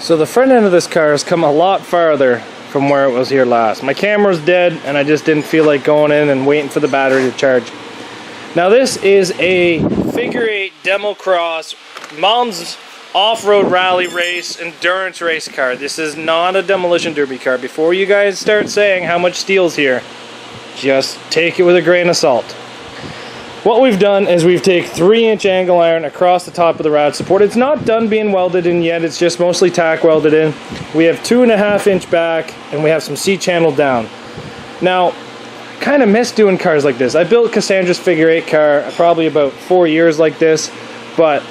So the front end of this car has come a lot farther from where it was here last. My camera's dead and I just didn't feel like going in and waiting for the battery to charge. Now this is a figure 8 demo cross, mom's off-road rally race, endurance race car. This is not a demolition derby car. Before you guys start saying how much steel's here, just take it with a grain of salt. What we've done is we've taken 3-inch angle iron across the top of the rad support. It's not done being welded in yet, it's just mostly tack welded in. We have 2.5-inch back and we have some C-channel down. Now, I kind of miss doing cars like this. I built Cassandra's figure 8 car probably about 4 years like this, but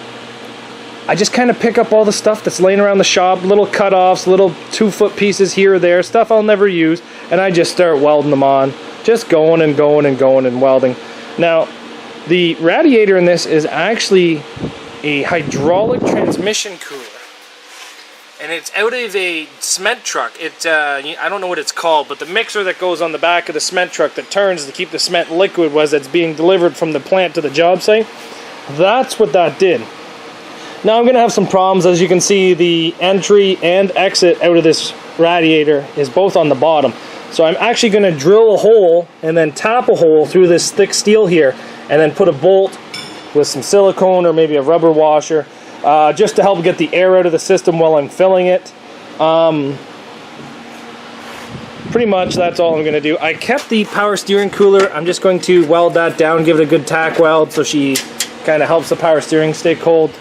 I just kind of pick up all the stuff that's laying around the shop, little cut-offs, little 2-foot pieces here or there, stuff I'll never use, and I just start welding them on. Just going and going and going and welding. Now, the radiator in this is actually a hydraulic transmission cooler, and it's out of a cement truck. I don't know what it's called, but the mixer that goes on the back of the cement truck that turns to keep the cement liquid as it's being delivered from the plant to the job site, that's what that did. Now I'm going to have some problems. As you can see, the entry and exit out of this radiator is both on the bottom. So I'm actually going to drill a hole and then tap a hole through this thick steel here and then put a bolt with some silicone or maybe a rubber washer just to help get the air out of the system while I'm filling it. Pretty much that's all I'm going to do. I kept the power steering cooler. I'm just going to weld that down, give it a good tack weld so she kind of helps the power steering stay cold.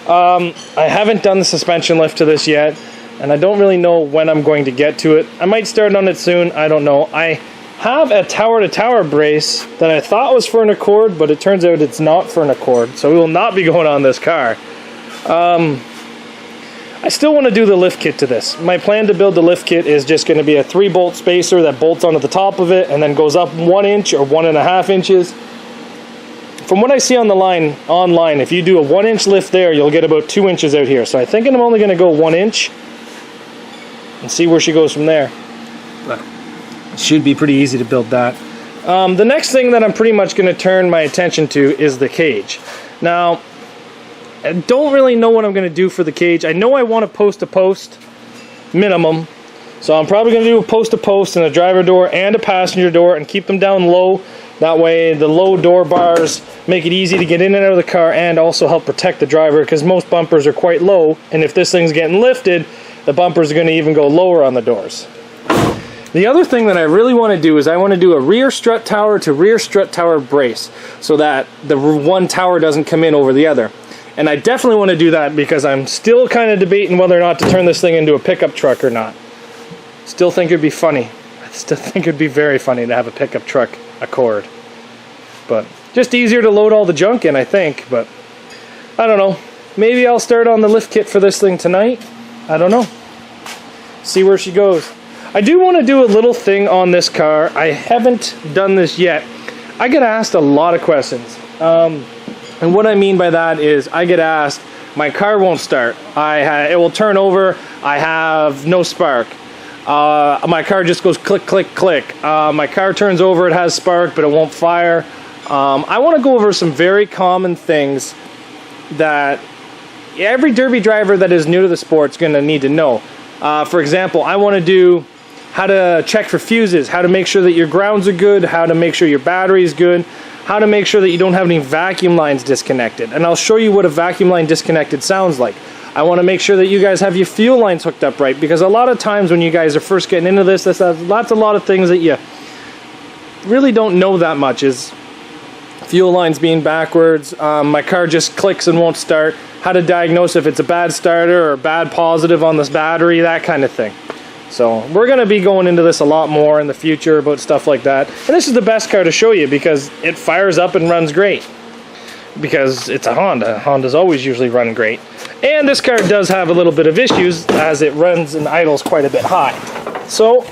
I haven't done the suspension lift to this yet, and I don't really know when I'm going to get to it. I might start on it soon, I don't know. I have a tower-to-tower brace that I thought was for an Accord, but it turns out it's not for an Accord, so we will not be going on this car. I still want to do the lift kit to this. My plan to build the lift kit is just going to be a 3-bolt spacer that bolts onto the top of it and then goes up 1 inch or 1.5 inches. From what I see on the line online, if you do a 1-inch lift there, you'll get about 2 inches out here. So I think I'm only going to go 1 inch and see where she goes from there. But it should be pretty easy to build that. The next thing that I'm pretty much going to turn my attention to is the cage. Now, I don't really know what I'm going to do for the cage. I know I want a post-to-post minimum. So I'm probably going to do a post-to-post and a driver door and a passenger door and keep them down low. That way the low door bars make it easy to get in and out of the car and also help protect the driver, because most bumpers are quite low, and if this thing's getting lifted, the bumpers are going to even go lower on the doors. The other thing that I really want to do is I want to do a rear strut tower to rear strut tower brace so that the one tower doesn't come in over the other. And I definitely want to do that because I'm still kind of debating whether or not to turn this thing into a pickup truck or not. Still think it'd be funny. I still think it'd be very funny to have a pickup truck Accord. But just easier to load all the junk in, I think. But I don't know. Maybe I'll start on the lift kit for this thing tonight. I don't know. See where she goes. I do want to do a little thing on this car. I haven't done this yet. I get asked a lot of questions. And what I mean by that is I get asked, my car won't start. It will turn over. I have no spark. My car just goes click, click, click. My car turns over, it has spark, but it won't fire. I want to go over some very common things that every derby driver that is new to the sport is going to need to know. For example, I want to do how to check for fuses, how to make sure that your grounds are good, how to make sure your battery is good, how to make sure that you don't have any vacuum lines disconnected. And I'll show you what a vacuum line disconnected sounds like. I want to make sure that you guys have your fuel lines hooked up right, because a lot of times when you guys are first getting into this has a lot of things that you really don't know that much, is fuel lines being backwards, my car just clicks and won't start, how to diagnose if it's a bad starter or a bad positive on this battery, that kind of thing. So we're going to be going into this a lot more in the future about stuff like that. And this is the best car to show you because it fires up and runs great. Because it's a Honda. Hondas always usually run great. And this car does have a little bit of issues as it runs and idles quite a bit high. So,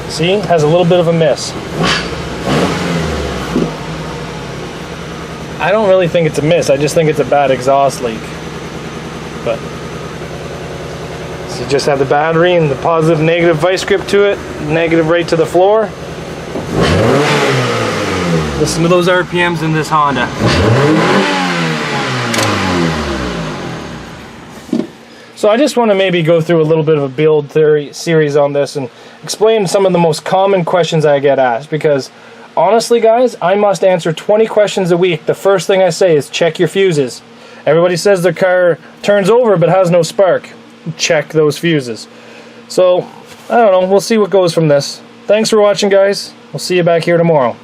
see, has a little bit of a miss. I don't really think it's a miss, I just think it's a bad exhaust leak. But, so you just have the battery and the positive negative vice grip to it, negative right to the floor. Listen to those RPMs in this Honda. So I just want to maybe go through a little bit of a build theory series on this and explain some of the most common questions I get asked, because honestly guys, I must answer 20 questions a week. The first thing I say is check your fuses. Everybody says their car turns over but has no spark. Check those fuses. So, I don't know, we'll see what goes from this. Thanks for watching guys. We'll see you back here tomorrow.